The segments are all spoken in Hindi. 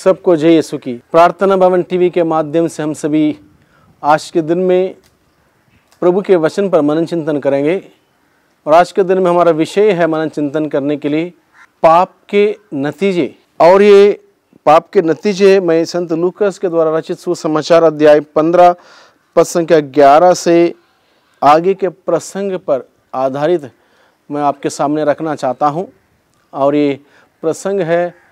सबको जय यीशु की। प्रार्थना भवन टीवी के माध्यम से हम सभी आज के दिन में प्रभु के वचन पर मनन चिंतन करेंगे और आज के दिन में हमारा विषय है मनन चिंतन करने के लिए पाप के नतीजे। और ये पाप के नतीजे मैं संत लूकास के द्वारा रचित सुसमाचार अध्याय 15 पद संख्या 11 से आगे के प्रसंग पर आधारित मैं आपके सामने रखना चाहता हूँ। और ये प्रसंग है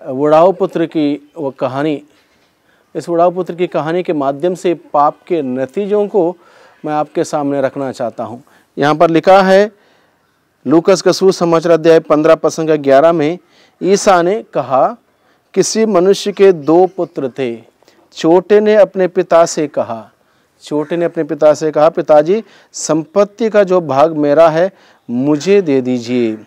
बुढ़ाऊ पुत्र की वो कहानी। इस बुढ़ाऊ पुत्र की कहानी के माध्यम से पाप के नतीजों को मैं आपके सामने रखना चाहता हूँ। यहाँ पर लिखा है लूकास का सुसमाचार अध्याय 15 पद संख्या 11 में, ईसा ने कहा, किसी मनुष्य के 2 पुत्र थे। छोटे ने अपने पिता से कहा, पिताजी संपत्ति का जो भाग मेरा है मुझे दे दीजिए।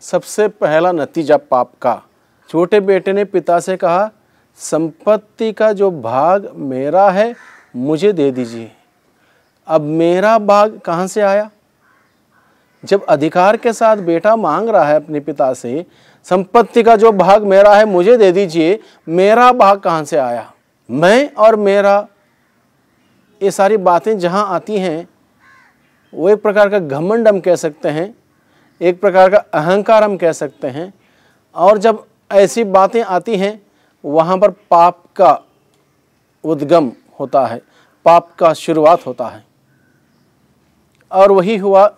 सबसे पहला नतीजा पाप का। छोटे बेटे ने पिता से कहा, संपत्ति का जो भाग मेरा है मुझे दे दीजिए। अब मेरा भाग कहाँ से आया? जब अधिकार के साथ बेटा मांग रहा है अपने पिता से, संपत्ति का जो भाग मेरा है मुझे दे दीजिए, मेरा भाग कहाँ से आया? मैं और मेरा, ये सारी बातें जहाँ आती हैं वो एक प्रकार का घमंड हम कह सकते हैं, एक प्रकार का अहंकार हम कह सकते हैं। और जब ऐसी बातें आती हैं वहाँ पर पाप का उद्गम होता है, पाप का शुरुआत होता है। और वही हुआ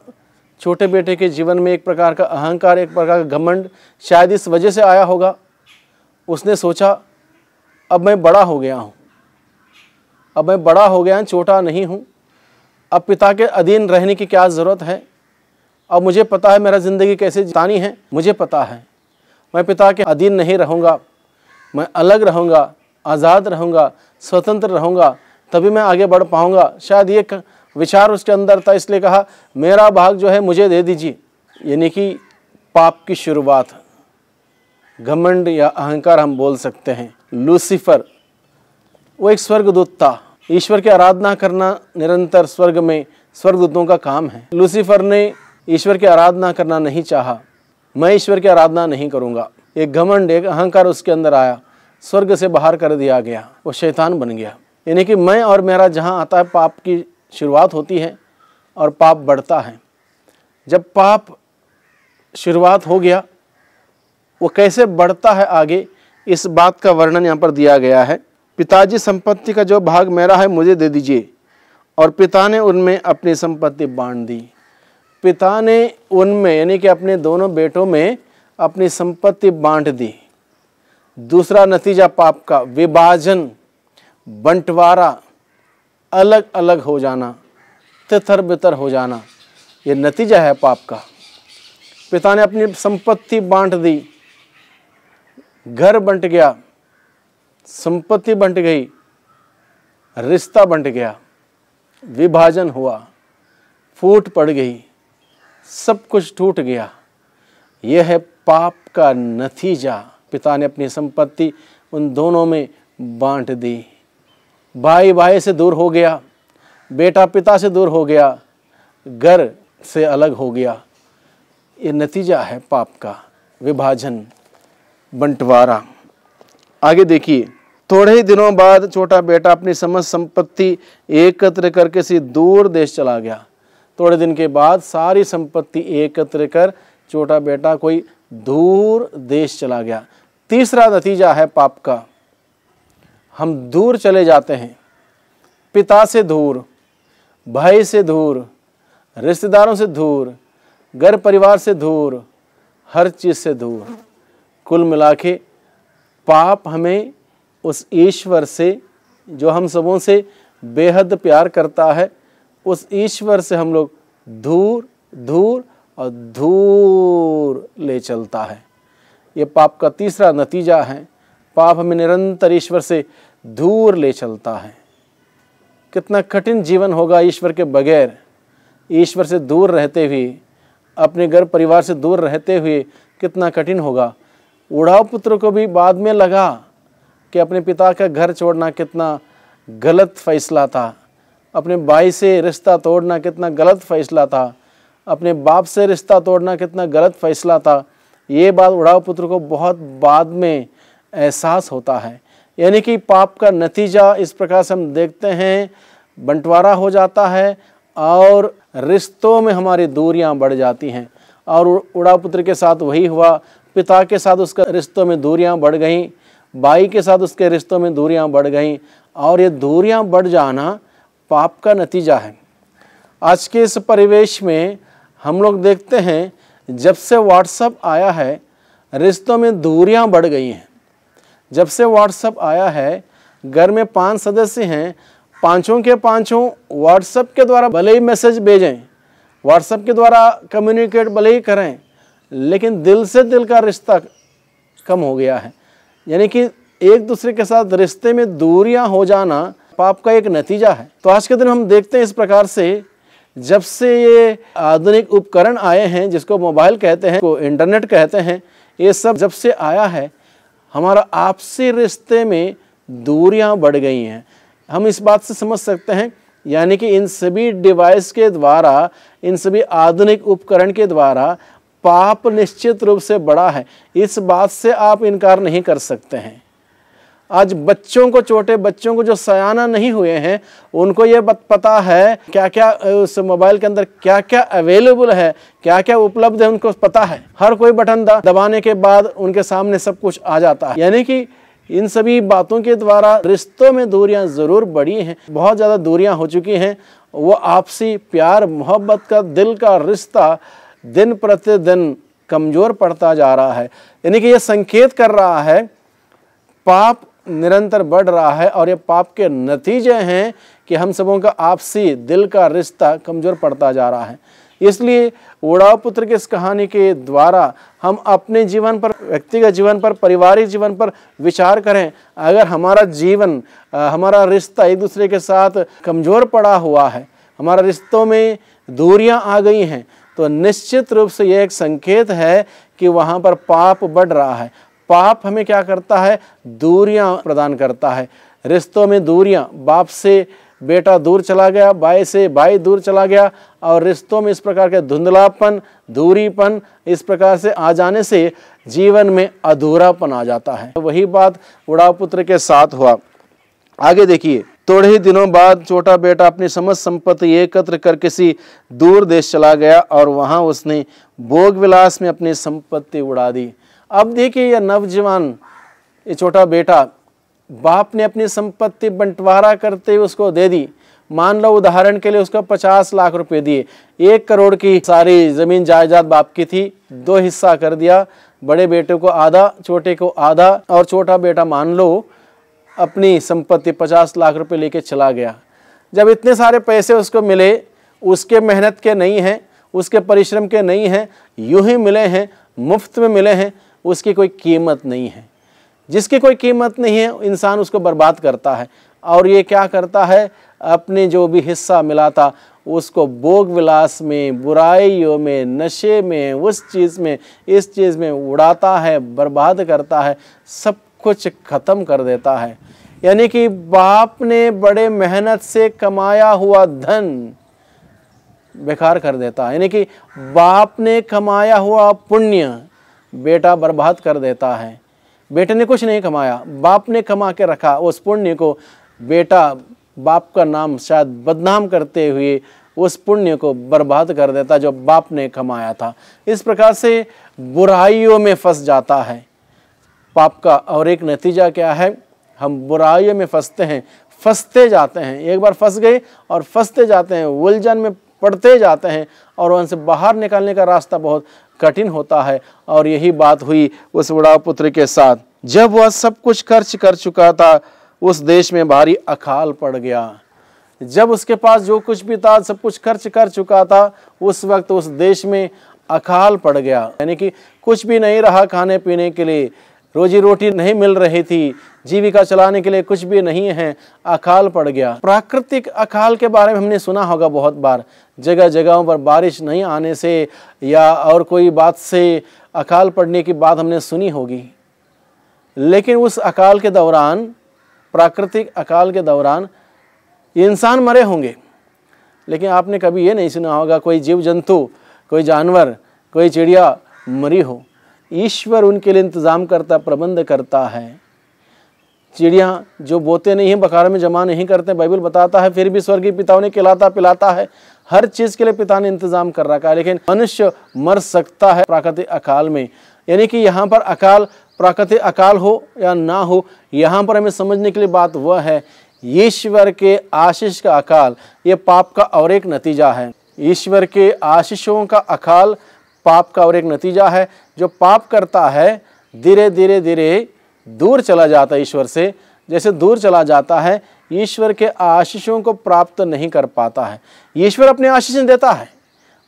छोटे बेटे के जीवन में। एक प्रकार का अहंकार, एक प्रकार का घमंड शायद इस वजह से आया होगा। उसने सोचा अब मैं बड़ा हो गया हूँ, छोटा नहीं हूँ। अब पिता के अधीन रहने की क्या ज़रूरत है? अब मुझे पता है मेरा ज़िंदगी कैसे जितानी है, मुझे पता है। मैं पिता के अधीन नहीं रहूँगा, मैं अलग रहूँगा, आज़ाद रहूँगा, स्वतंत्र रहूँगा, तभी मैं आगे बढ़ पाऊँगा। शायद ये विचार उसके अंदर था, इसलिए कहा मेरा भाग जो है मुझे दे दीजिए। यानी कि पाप की शुरुआत, घमंड या अहंकार हम बोल सकते हैं। लूसीफर वो एक स्वर्गदूत था। ईश्वर की आराधना करना निरंतर स्वर्ग में स्वर्गदूतों का काम है। लूसीफर ने ईश्वर की आराधना करना नहीं चाहा। मैं ईश्वर की आराधना नहीं करूँगा। एक घमंड, एक अहंकार उसके अंदर आया, स्वर्ग से बाहर कर दिया गया, वो शैतान बन गया। यानी कि मैं और मेरा जहाँ आता है पाप की शुरुआत होती है और पाप बढ़ता है। जब पाप शुरुआत हो गया, वो कैसे बढ़ता है आगे, इस बात का वर्णन यहाँ पर दिया गया है। पिताजी संपत्ति का जो भाग मेरा है मुझे दे दीजिए। और पिता ने उनमें अपनी संपत्ति बांट दी। पिता ने उनमें यानी कि अपने दोनों बेटों में अपनी संपत्ति बांट दी। दूसरा नतीजा पाप का, विभाजन, बंटवारा, अलग अलग हो जाना, तितर बितर हो जाना, ये नतीजा है पाप का। पिता ने अपनी संपत्ति बांट दी, घर बंट गया, संपत्ति बंट गई, रिश्ता बंट गया, विभाजन हुआ, फूट पड़ गई, सब कुछ टूट गया। यह है पाप का नतीजा। पिता ने अपनी संपत्ति उन दोनों में बांट दी। भाई भाई से दूर हो गया, बेटा पिता से दूर हो गया, घर से अलग हो गया। ये नतीजा है पाप का, विभाजन, बंटवारा। आगे देखिए, थोड़े ही दिनों बाद छोटा बेटा अपनी समस्त संपत्ति एकत्र कर किसी दूर देश चला गया। थोड़े दिन के बाद सारी संपत्ति एकत्र कर छोटा बेटा कोई दूर देश चला गया। तीसरा नतीजा है पाप का, हम दूर चले जाते हैं, पिता से दूर, भाई से दूर, रिश्तेदारों से दूर, घर परिवार से दूर, हर चीज़ से दूर। कुल मिला के पाप हमें उस ईश्वर से जो हम सबों से बेहद प्यार करता है, उस ईश्वर से हम लोग दूर दूर और दूर ले चलता है। ये पाप का तीसरा नतीजा है। पाप हमें निरंतर ईश्वर से दूर ले चलता है। कितना कठिन जीवन होगा ईश्वर के बगैर, ईश्वर से दूर रहते हुए, अपने घर परिवार से दूर रहते हुए कितना कठिन होगा। बुढ़ाऊ पुत्र को भी बाद में लगा कि अपने पिता का घर छोड़ना कितना गलत फैसला था, अपने भाई से रिश्ता तोड़ना कितना गलत फैसला था, अपने बाप से रिश्ता तोड़ना कितना गलत फैसला था। ये बात बुढ़ाऊ पुत्र को बहुत बाद में एहसास होता है। यानी कि पाप का नतीजा इस प्रकार से हम देखते हैं, बंटवारा हो जाता है और रिश्तों में हमारी दूरियां बढ़ जाती हैं। और उड़ा पुत्र के साथ वही हुआ, पिता के साथ उसका रिश्तों में दूरियां बढ़ गईं, भाई के साथ उसके रिश्तों में दूरियां बढ़ गईं, और ये दूरियां बढ़ जाना पाप का नतीजा है। आज के इस परिवेश में हम लोग देखते हैं, जब से व्हाट्सएप आया है रिश्तों में दूरियां बढ़ गई हैं। जब से व्हाट्सएप आया है, घर में 5 सदस्य हैं, पांचों के पांचों व्हाट्सएप के द्वारा भले ही मैसेज भेजें, व्हाट्सएप के द्वारा कम्युनिकेट भले ही करें, लेकिन दिल से दिल का रिश्ता कम हो गया है। यानी कि एक दूसरे के साथ रिश्ते में दूरियां हो जाना पाप का एक नतीजा है। तो आज के दिन हम देखते हैं इस प्रकार से, जब से ये आधुनिक उपकरण आए हैं, जिसको मोबाइल कहते हैं, को इंटरनेट कहते हैं, ये सब जब से आया है, हमारा आपसी रिश्ते में दूरियां बढ़ गई हैं। हम इस बात से समझ सकते हैं, यानी कि इन सभी डिवाइस के द्वारा, इन सभी आधुनिक उपकरण के द्वारा पाप निश्चित रूप से बढ़ा है। इस बात से आप इनकार नहीं कर सकते हैं। आज बच्चों को, छोटे बच्चों को जो सयाना नहीं हुए हैं, उनको ये पता है क्या क्या उस मोबाइल के अंदर क्या क्या अवेलेबल है, क्या क्या उपलब्ध है, उनको पता है। हर कोई बटन दबाने के बाद उनके सामने सब कुछ आ जाता है। यानी कि इन सभी बातों के द्वारा रिश्तों में दूरियां ज़रूर बढ़ी हैं, बहुत ज़्यादा दूरियां हो चुकी हैं। वो आपसी प्यार मोहब्बत का, दिल का रिश्ता दिन प्रतिदिन कमज़ोर पड़ता जा रहा है। यानी कि ये संकेत कर रहा है पाप निरंतर बढ़ रहा है, और ये पाप के नतीजे हैं कि हम सबों का आपसी दिल का रिश्ता कमज़ोर पड़ता जा रहा है। इसलिए उड़ाव पुत्र की इस कहानी के द्वारा हम अपने जीवन पर, व्यक्तिगत जीवन पर, पारिवारिक जीवन पर विचार करें। अगर हमारा जीवन, हमारा रिश्ता एक दूसरे के साथ कमज़ोर पड़ा हुआ है, हमारा रिश्तों में दूरियां आ गई हैं, तो निश्चित रूप से यह एक संकेत है कि वहाँ पर पाप बढ़ रहा है। पाप हमें क्या करता है? दूरियां प्रदान करता है। रिश्तों में दूरियां, बाप से बेटा दूर चला गया, भाई से भाई दूर चला गया, और रिश्तों में इस प्रकार के धुंधलापन, दूरीपन इस प्रकार से आ जाने से जीवन में अधूरापन आ जाता है। वही बात उड़ाव पुत्र के साथ हुआ। आगे देखिए, थोड़े ही दिनों बाद छोटा बेटा अपनी समस्त संपत्ति एकत्र कर किसी दूर देश चला गया, और वहां उसने भोग विलास में अपनी संपत्ति उड़ा दी। अब देखिए, यह नवजवान, ये छोटा बेटा, बाप ने अपनी संपत्ति बंटवारा करते हुए उसको दे दी। मान लो उदाहरण के लिए उसको 50 लाख रुपए दिए, 1 करोड़ की सारी जमीन जायदाद बाप की थी, 2 हिस्सा कर दिया, बड़े बेटे को आधा, छोटे को आधा, और छोटा बेटा मान लो अपनी संपत्ति 50 लाख रुपए लेके चला गया। जब इतने सारे पैसे उसको मिले, उसके मेहनत के नहीं हैं, उसके परिश्रम के नहीं हैं, यूं ही मिले हैं, मुफ्त में मिले हैं, उसकी कोई कीमत नहीं है। जिसकी कोई कीमत नहीं है, इंसान उसको बर्बाद करता है। और ये क्या करता है? अपने जो भी हिस्सा मिला था उसको भोग विलास में, बुराइयों में, नशे में, उस चीज़ में, इस चीज़ में उड़ाता है, बर्बाद करता है, सब कुछ ख़त्म कर देता है। यानी कि बाप ने बड़े मेहनत से कमाया हुआ धन बेकार कर देता है। यानी कि बाप ने कमाया हुआ पुण्य बेटा बर्बाद कर देता है। बेटे ने कुछ नहीं कमाया, बाप ने कमा के रखा उस पुण्य को। बेटा बाप का नाम शायद बदनाम करते हुए उस पुण्य को बर्बाद कर देता जो बाप ने कमाया था। इस प्रकार से बुराइयों में फंस जाता है पाप का। और एक नतीजा क्या है? हम बुराइयों में फंसते हैं, फंसते जाते हैं। एक बार फंस गए और फंसते जाते हैं, उलझन में पड़ते जाते हैं, और उनसे बाहर निकलने का रास्ता बहुत कठिन होता है। और यही बात हुई उस उड़ाव पुत्र के साथ। जब वह सब कुछ खर्च कर चुका था, उस देश में भारी अकाल पड़ गया। जब उसके पास जो कुछ भी था, सब कुछ खर्च कर चुका था, उस वक्त उस देश में अकाल पड़ गया। यानी कि कुछ भी नहीं रहा खाने पीने के लिए, रोजी रोटी नहीं मिल रही थी, जीविका चलाने के लिए कुछ भी नहीं है, अकाल पड़ गया। प्राकृतिक अकाल के बारे में हमने सुना होगा बहुत बार, जगह जगहों पर बारिश नहीं आने से या और कोई बात से अकाल पड़ने की बात हमने सुनी होगी। लेकिन उस अकाल के दौरान, प्राकृतिक अकाल के दौरान इंसान मरे होंगे, लेकिन आपने कभी ये नहीं सुना होगा कोई जीव जंतु, कोई जानवर, कोई चिड़िया मरी हो। ईश्वर उनके लिए इंतज़ाम करता, प्रबंध करता है। चिड़िया जो बोते नहीं हैं, बखार में जमा नहीं करते, बाइबल बताता है, फिर भी स्वर्गीय पिता उन्हें खिलाता पिलाता है। हर चीज़ के लिए पिता ने इंतज़ाम कर रखा है। लेकिन मनुष्य मर सकता है प्राकृतिक अकाल में, यानी कि यहाँ पर अकाल, प्राकृतिक अकाल हो या ना हो, यहाँ पर हमें समझने के लिए बात वह है, ईश्वर के आशीष का अकाल ये पाप का और एक नतीजा है। ईश्वर के आशीषों का अकाल पाप का और एक नतीजा है। जो पाप करता है धीरे धीरे धीरे दूर चला जाता है ईश्वर से। जैसे दूर चला जाता है, ईश्वर के आशीषों को प्राप्त नहीं कर पाता है। ईश्वर अपने आशीष देता है,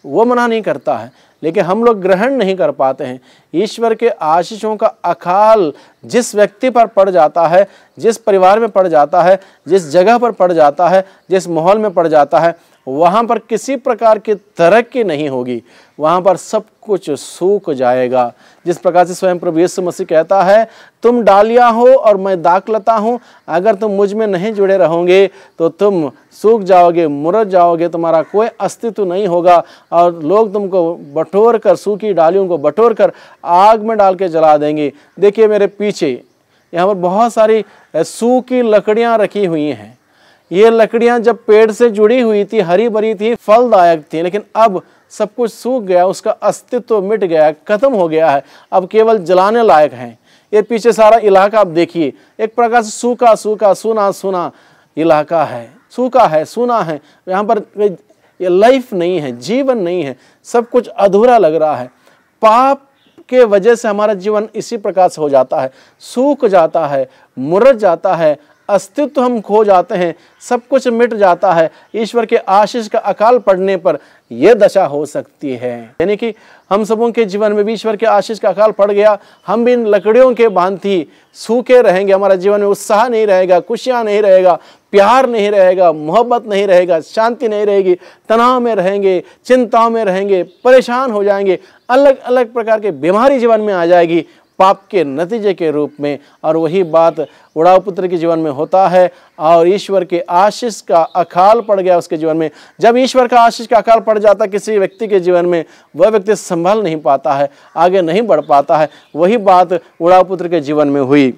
वो मना नहीं करता है, लेकिन हम लोग ग्रहण नहीं कर पाते हैं। ईश्वर के आशीषों का अकाल जिस व्यक्ति पर पड़ जाता है, जिस परिवार में पड़ जाता है, जिस जगह पर पड़ जाता है, जिस माहौल में पड़ जाता है, वहाँ पर किसी प्रकार की तरक्की नहीं होगी, वहाँ पर सब कुछ सूख जाएगा। जिस प्रकार से स्वयं प्रभु यीशु मसीह कहता है, तुम डालियाँ हो और मैं दाखलता हूँ, अगर तुम मुझ में नहीं जुड़े रहोगे तो तुम सूख जाओगे, मुरझ जाओगे, तुम्हारा कोई अस्तित्व नहीं होगा और लोग तुमको बटोर कर, सूखी डालियों को बटोर कर आग में डाल के जला देंगे। देखिए मेरे पीछे यहाँ पर बहुत सारी सूखी लकड़ियाँ रखी हुई हैं। ये लकड़ियां जब पेड़ से जुड़ी हुई थी, हरी भरी थी, फलदायक थी, लेकिन अब सब कुछ सूख गया, उसका अस्तित्व मिट गया, खत्म हो गया है, अब केवल जलाने लायक हैं। ये पीछे सारा इलाका आप देखिए, एक प्रकार से सूखा सूखा सूना सूना इलाका है, सूखा है, सूना है। यहाँ पर ये लाइफ नहीं है, जीवन नहीं है, सब कुछ अधूरा लग रहा है। पाप के वजह से हमारा जीवन इसी प्रकार से हो जाता है, सूख जाता है, मुरझ जाता है, अस्तित्व हम खो जाते हैं, सब कुछ मिट जाता है। ईश्वर के आशीष का अकाल पड़ने पर यह दशा हो सकती है। यानी कि हम सबों के जीवन में भी ईश्वर के आशीष का अकाल पड़ गया, हम भी इन लकड़ियों के भांति सूखे रहेंगे। हमारा जीवन में उत्साह नहीं रहेगा, खुशियां नहीं रहेगा, प्यार नहीं रहेगा, मोहब्बत नहीं रहेगा, शांति नहीं रहेगी, तनाव में रहेंगे, चिंताओं में रहेंगे, परेशान हो जाएंगे, अलग अलग प्रकार के बीमारी जीवन में आ जाएगी पाप के नतीजे के रूप में। और वही बात उड़ाऊ पुत्र के जीवन में होता है और ईश्वर के आशीष का अकाल पड़ गया उसके जीवन में। जब ईश्वर का आशीष का अकाल पड़ जाता किसी व्यक्ति के जीवन में, वह व्यक्ति संभल नहीं पाता है, आगे नहीं बढ़ पाता है। वही बात उड़ाऊ पुत्र के जीवन में हुई।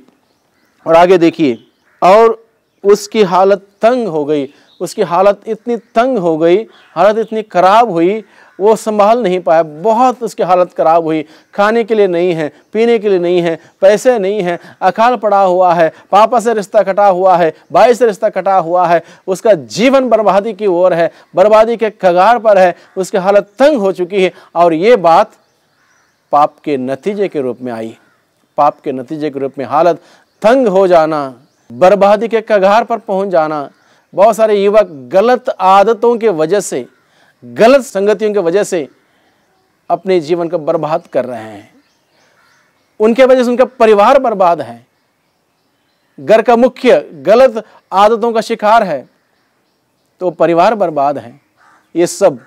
और आगे देखिए, और उसकी हालत तंग हो गई, उसकी हालत इतनी तंग हो गई, हालत इतनी खराब हुई, वो संभाल नहीं पाया, बहुत उसकी हालत खराब हुई। खाने के लिए नहीं है, पीने के लिए नहीं है, पैसे नहीं है, अकाल पड़ा हुआ है, पापा से रिश्ता कटा हुआ है, भाई से रिश्ता कटा हुआ है, उसका जीवन बर्बादी की ओर है, बर्बादी के कगार पर है, उसकी हालत तंग हो चुकी है। और ये बात पाप के नतीजे के रूप में आई। पाप के नतीजे के रूप में हालत तंग हो जाना, बर्बादी के कगार पर पहुंच जाना। बहुत सारे युवक गलत आदतों के वजह से, गलत संगतियों की वजह से अपने जीवन को बर्बाद कर रहे हैं। उनके वजह से उनका परिवार बर्बाद है, घर का मुख्य गलत आदतों का शिकार है तो परिवार बर्बाद है। ये सब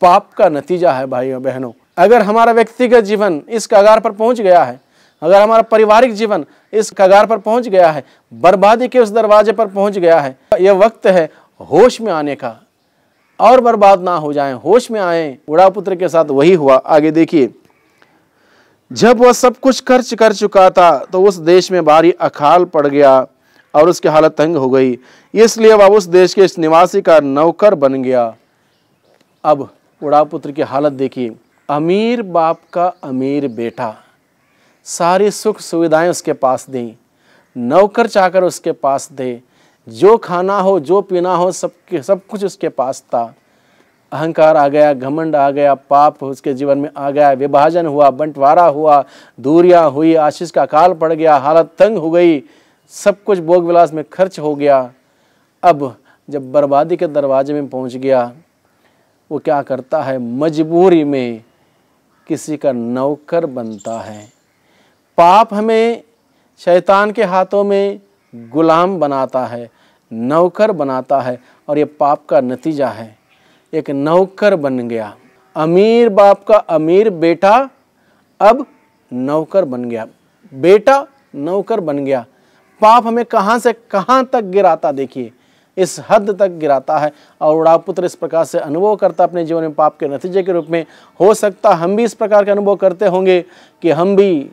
पाप का नतीजा है भाइयों बहनों। अगर हमारा व्यक्तिगत जीवन इस कगार पर पहुंच गया है, अगर हमारा पारिवारिक जीवन इस कगार पर पहुंच गया है, बर्बादी के उस दरवाजे पर पहुंच गया है, यह वक्त है होश में आने का और बर्बाद ना हो जाएं, होश में आए। उड़ाऊ पुत्र के साथ वही हुआ। आगे देखिए, जब वह सब कुछ खर्च कर चुका था तो उस देश में भारी अकाल पड़ गया और उसकी हालत तंग हो गई, इसलिए वह उस देश के इस निवासी का नौकर बन गया। अब उड़ाऊ पुत्र की हालत देखिए, अमीर बाप का अमीर बेटा, सारी सुख सुविधाएं उसके पास दी, नौकर चाकर उसके पास दे, जो खाना हो जो पीना हो सब कुछ उसके पास था। अहंकार आ गया, घमंड आ गया, पाप उसके जीवन में आ गया, विभाजन हुआ, बंटवारा हुआ, दूरियां हुई, आशीष का काल पड़ गया, हालत तंग हो गई, सब कुछ भोग विलास में खर्च हो गया। अब जब बर्बादी के दरवाजे में पहुंच गया, वो क्या करता है, मजबूरी में किसी का नौकर बनता है। पाप हमें शैतान के हाथों में गुलाम बनाता है, नौकर बनाता है, और ये पाप का नतीजा है। एक नौकर बन गया, अमीर बाप का अमीर बेटा अब नौकर बन गया, बेटा नौकर बन गया। पाप हमें कहां से कहां तक गिराता देखिए। इस हद तक गिराता है। और उड़ाव पुत्र इस प्रकार से अनुभव करता अपने जीवन में पाप के नतीजे के रूप में। हो सकता हम भी इस प्रकार का अनुभव करते होंगे कि हम भी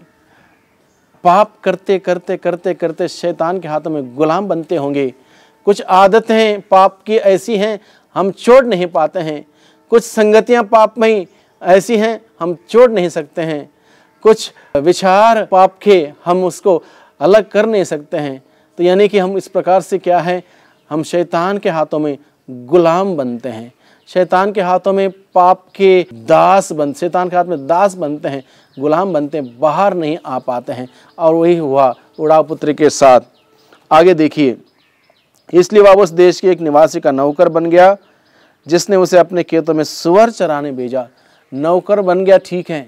पाप करते करते करते करते शैतान के हाथों में गुलाम बनते होंगे। कुछ आदतें पाप की ऐसी हैं हम छोड़ नहीं पाते हैं, कुछ संगतियां पाप में ऐसी हैं हम छोड़ नहीं सकते हैं, कुछ विचार पाप के हम उसको अलग कर नहीं सकते हैं। तो यानी कि हम इस प्रकार से क्या है, हम शैतान के हाथों में गुलाम बनते हैं, शैतान के हाथों में पाप के दास बन, शैतान के हाथ में दास बनते हैं, गुलाम बनते हैं, बाहर नहीं आ पाते हैं। और वही हुआ उड़ाव पुत्र के साथ। आगे देखिए, इसलिए वह उस देश के एक निवासी का नौकर बन गया जिसने उसे अपने खेतों में सुअर चराने भेजा। नौकर बन गया, ठीक है,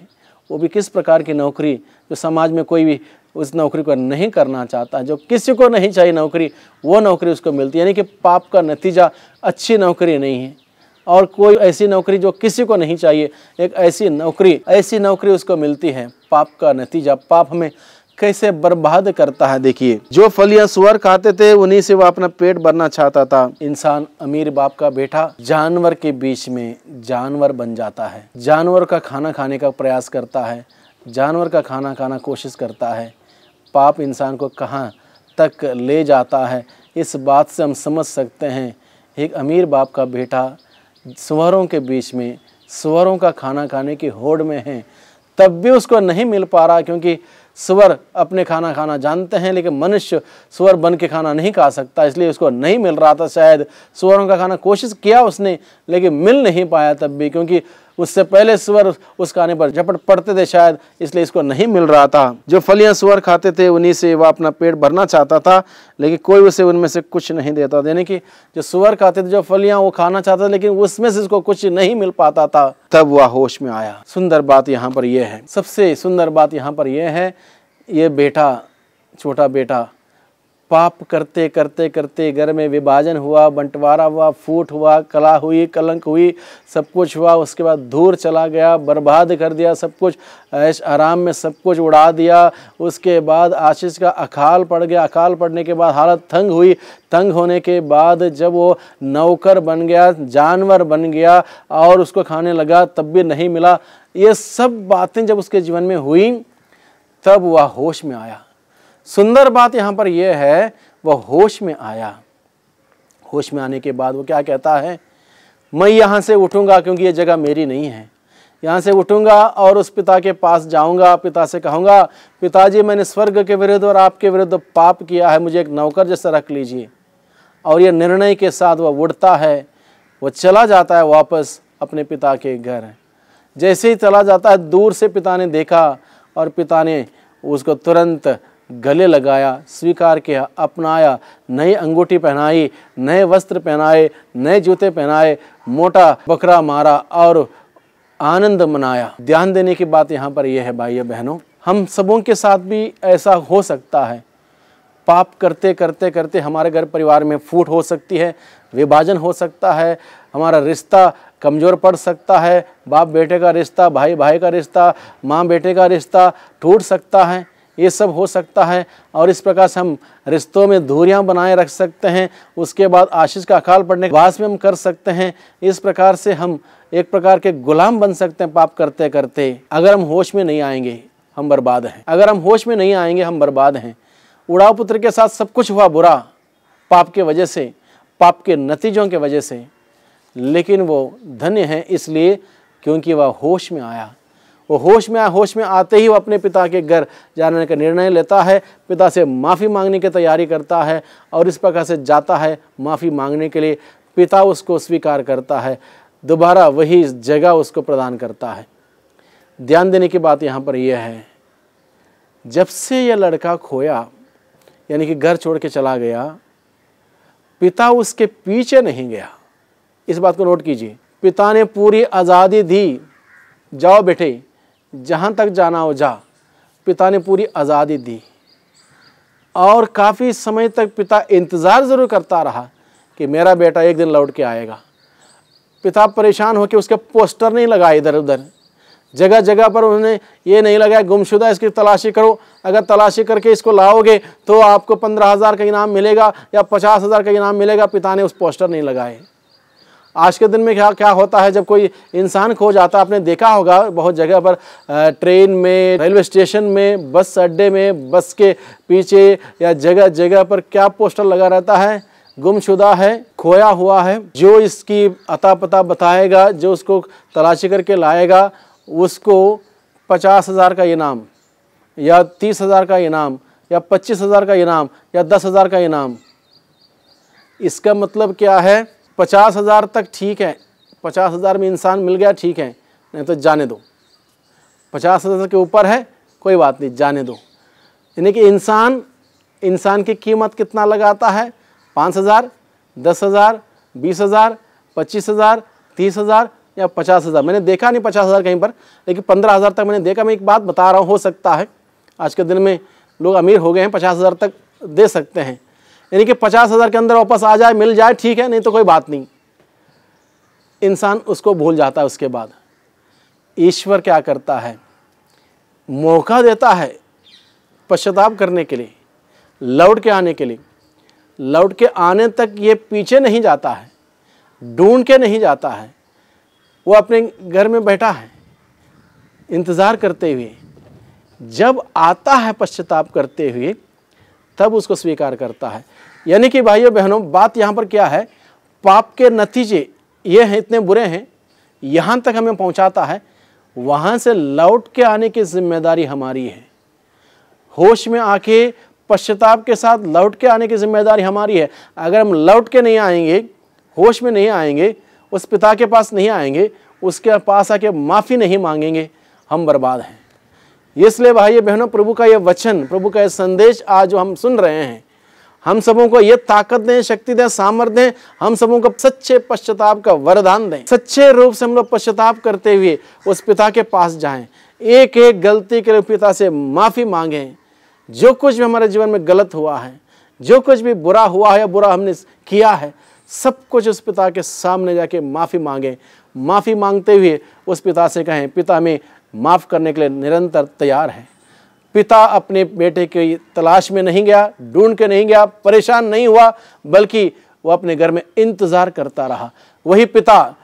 वो भी किस प्रकार की नौकरी जो समाज में कोई भी उस नौकरी को नहीं करना चाहता, जो किसी को नहीं चाहिए नौकरी, वो नौकरी उसको मिलती है। यानी कि पाप का नतीजा अच्छी नौकरी नहीं है, और कोई ऐसी नौकरी जो किसी को नहीं चाहिए, एक ऐसी नौकरी उसको मिलती है। पाप का नतीजा पाप हमें कैसे बर्बाद करता है। देखिए, जो फलियां सुअर खाते थे उन्हीं से वह अपना पेट भरना चाहता था। इंसान अमीर बाप का बेटा जानवर के बीच में जानवर बन जाता है, जानवर का खाना खाने का प्रयास करता है, जानवर का खाना खाना कोशिश करता है। पाप इंसान को कहाँ तक ले जाता है, इस बात से हम समझ सकते हैं। एक अमीर बाप का बेटा सुअरों के बीच में सुअरों का खाना खाने की होड़ में है, तब भी उसको नहीं मिल पा रहा, क्योंकि सुअर अपने खाना खाना जानते हैं, लेकिन मनुष्य सुअर बन के खाना नहीं खा सकता, इसलिए उसको नहीं मिल रहा था। शायद सुअरों का खाना कोशिश किया उसने, लेकिन मिल नहीं पाया तब भी, क्योंकि उससे पहले सुअर उस खाने पर झपट पड़ते थे शायद, इसलिए इसको नहीं मिल रहा था। जो फलियां सुअर खाते थे उन्हीं से वह अपना पेट भरना चाहता था, लेकिन कोई उसे उनमें से कुछ नहीं देता। यानी कि जो सुअर खाते थे, जो फलियां वो खाना चाहता था, लेकिन उसमें से उसको कुछ नहीं मिल पाता था। तब वह होश में आया। सुंदर बात यहाँ पर यह है, सबसे सुंदर बात यहाँ पर यह है, ये बेटा, छोटा बेटा पाप करते करते करते घर में विभाजन हुआ, बंटवारा हुआ, फूट हुआ, कला हुई, कलंक हुई, सब कुछ हुआ। उसके बाद दूर चला गया, बर्बाद कर दिया सब कुछ, ऐश आराम में सब कुछ उड़ा दिया। उसके बाद आशीष का अकाल पड़ गया, अकाल पड़ने के बाद हालत तंग हुई, तंग होने के बाद जब वो नौकर बन गया, जानवर बन गया और उसको खाने लगा, तब भी नहीं मिला। ये सब बातें जब उसके जीवन में हुई, तब वह होश में आया। सुंदर बात यहाँ पर यह है, वह होश में आया। होश में आने के बाद वो क्या कहता है, मैं यहाँ से उठूँगा क्योंकि ये जगह मेरी नहीं है, यहाँ से उठूँगा और उस पिता के पास जाऊँगा, पिता से कहूँगा, पिताजी मैंने स्वर्ग के विरुद्ध और आपके विरुद्ध पाप किया है, मुझे एक नौकर जैसा रख लीजिए। और ये निर्णय के साथ वह उठता है, वह चला जाता है वापस अपने पिता के घर। जैसे ही चला जाता है, दूर से पिता ने देखा और पिता ने उसको तुरंत गले लगाया, स्वीकार किया, अपनाया, नई अंगूठी पहनाई, नए वस्त्र पहनाए, नए जूते पहनाए, मोटा बकरा मारा और आनंद मनाया। ध्यान देने की बात यहाँ पर यह है भाइयों बहनों, हम सबों के साथ भी ऐसा हो सकता है। पाप करते करते करते हमारे घर परिवार में फूट हो सकती है, विभाजन हो सकता है, हमारा रिश्ता कमज़ोर पड़ सकता है, बाप बेटे का रिश्ता, भाई भाई का रिश्ता, माँ बेटे का रिश्ता टूट सकता है, ये सब हो सकता है। और इस प्रकार से हम रिश्तों में दूरियां बनाए रख सकते हैं। उसके बाद आशीष का अकाल पड़ने के बाद में हम कर सकते हैं। इस प्रकार से हम एक प्रकार के गुलाम बन सकते हैं पाप करते करते। अगर हम होश में नहीं आएंगे हम बर्बाद हैं, अगर हम होश में नहीं आएंगे हम बर्बाद हैं। उड़ाव पुत्र के साथ सब कुछ हुआ बुरा पाप के वजह से, पाप के नतीजों के वजह से, लेकिन वो धन्य है इसलिए क्योंकि वह होश में आया। वो होश में आया, होश में आते ही वो अपने पिता के घर जाने का निर्णय लेता है, पिता से माफ़ी मांगने की तैयारी करता है और इस प्रकार से जाता है माफ़ी मांगने के लिए। पिता उसको स्वीकार करता है, दोबारा वही जगह उसको प्रदान करता है। ध्यान देने की बात यहाँ पर यह है, जब से यह लड़का खोया यानी कि घर छोड़ के चला गया, पिता उसके पीछे नहीं गया। इस बात को नोट कीजिए, पिता ने पूरी आज़ादी दी, जाओ बेटे जहाँ तक जाना हो जा। पिता ने पूरी आज़ादी दी और काफ़ी समय तक पिता इंतज़ार ज़रूर करता रहा कि मेरा बेटा एक दिन लौट के आएगा। पिता परेशान होकर उसके पोस्टर नहीं लगाए इधर उधर, जगह जगह पर उन्होंने ये नहीं लगाया गुमशुदा इसकी तलाशी करो, अगर तलाशी करके इसको लाओगे तो आपको 15,000 का इनाम मिलेगा या 50,000 का इनाम मिलेगा। पिता ने उस पोस्टर नहीं लगाए। आज के दिन में क्या क्या होता है, जब कोई इंसान खो जाता है, आपने देखा होगा बहुत जगह पर, ट्रेन में, रेलवे स्टेशन में, बस अड्डे में, बस के पीछे या जगह जगह पर क्या पोस्टर लगा रहता है, गुमशुदा है, खोया हुआ है। जो इसकी अता पता बताएगा, जो उसको तलाशी करके लाएगा, उसको 50,000 का इनाम या 30,000 का इनाम या 25,000 का इनाम या 10,000 का इनाम। इसका मतलब क्या है, 50,000 तक ठीक है, 50,000 में इंसान मिल गया ठीक है, नहीं तो जाने दो। 50,000 के ऊपर है कोई बात नहीं, जाने दो। यानी कि इंसान की कीमत कितना लगाता है, 5,000, 10,000, 20,000, 25,000, 30,000 या 50,000। मैंने देखा नहीं 50,000 कहीं पर, लेकिन 15,000 तक मैंने देखा। मैं एक बात बता रहा हूँ, हो सकता है आज के दिन में लोग अमीर हो गए हैं, 50,000 तक दे सकते हैं। यानी कि 50,000 के अंदर वापस आ जाए, मिल जाए ठीक है, नहीं तो कोई बात नहीं। इंसान उसको भूल जाता है। उसके बाद ईश्वर क्या करता है, मौका देता है पश्चाताप करने के लिए, लौट के आने के लिए। लौट के आने तक ये पीछे नहीं जाता है, ढूंढ के नहीं जाता है। वो अपने घर में बैठा है इंतज़ार करते हुए। जब आता है पश्चाताप करते हुए, तब उसको स्वीकार करता है। यानी कि भाइयों बहनों, बात यहाँ पर क्या है, पाप के नतीजे ये हैं, इतने बुरे हैं, यहाँ तक हमें पहुँचाता है। वहाँ से लौट के आने की जिम्मेदारी हमारी है। होश में आके पश्चाताप के साथ लौट के आने की जिम्मेदारी हमारी है। अगर हम लौट के नहीं आएंगे, होश में नहीं आएंगे, उस पिता के पास नहीं आएंगे, उसके पास आके माफ़ी नहीं मांगेंगे, हम बर्बाद हैं। इसलिए भाइयों बहनों, प्रभु का ये वचन, प्रभु का ये संदेश आज जो हम सुन रहे हैं, हम सबों को ये ताकत दें, शक्ति दें, सामर्थ्य दें, हम सबों को सच्चे पश्चाताप का वरदान दें। सच्चे रूप से हम लोग पश्चाताप करते हुए उस पिता के पास जाएं, एक एक गलती के लिए पिता से माफ़ी मांगें। जो कुछ भी हमारे जीवन में गलत हुआ है, जो कुछ भी बुरा हुआ है या बुरा हमने किया है, सब कुछ उस पिता के सामने जाके माफ़ी मांगें। माफ़ी मांगते हुए उस पिता से कहें, पिता में माफ़ करने के लिए निरंतर तैयार है। पिता अपने बेटे की तलाश में नहीं गया, ढूंढ के नहीं गया, परेशान नहीं हुआ, बल्कि वो अपने घर में इंतज़ार करता रहा। वही पिता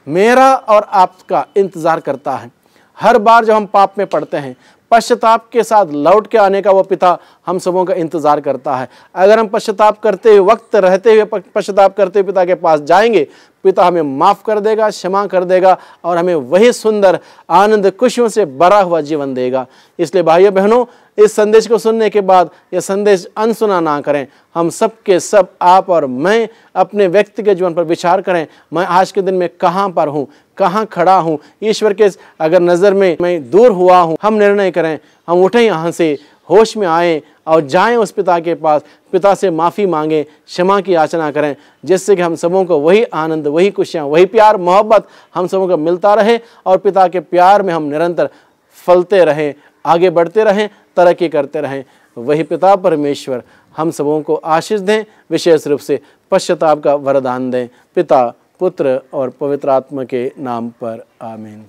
मेरा और आपका इंतज़ार करता है। हर बार जब हम पाप में पड़ते हैं, पश्चाताप के साथ लौट के आने का वो पिता हम सबों का इंतज़ार करता है। अगर हम पश्चाताप करते हुए, वक्त रहते हुए पश्चाताप करते हुए पिता के पास जाएंगे, पिता हमें माफ़ कर देगा, क्षमा कर देगा और हमें वही सुंदर आनंद खुशियों से भरा हुआ जीवन देगा। इसलिए भाइयों बहनों, इस संदेश को सुनने के बाद यह संदेश अनसुना ना करें। हम सब के सब, आप और मैं, अपने व्यक्तिगत जीवन पर विचार करें। मैं आज के दिन में कहाँ पर हूँ, कहाँ खड़ा हूँ, ईश्वर के अगर नज़र में मैं दूर हुआ हूँ, हम निर्णय करें, हम उठें यहाँ से, होश में आएँ और जाएं उस पिता के पास, पिता से माफ़ी मांगें, क्षमा की याचना करें, जिससे कि हम सबों को वही आनंद, वही खुशियाँ, वही प्यार, मोहब्बत हम सबों को मिलता रहे और पिता के प्यार में हम निरंतर फलते रहें, आगे बढ़ते रहें, तरक्की करते रहें। वही पिता परमेश्वर हम सबों को आशीष दें, विशेष रूप से पश्चाताप का वरदान दें। पिता, पुत्र और पवित्र आत्मा के नाम पर आमीन।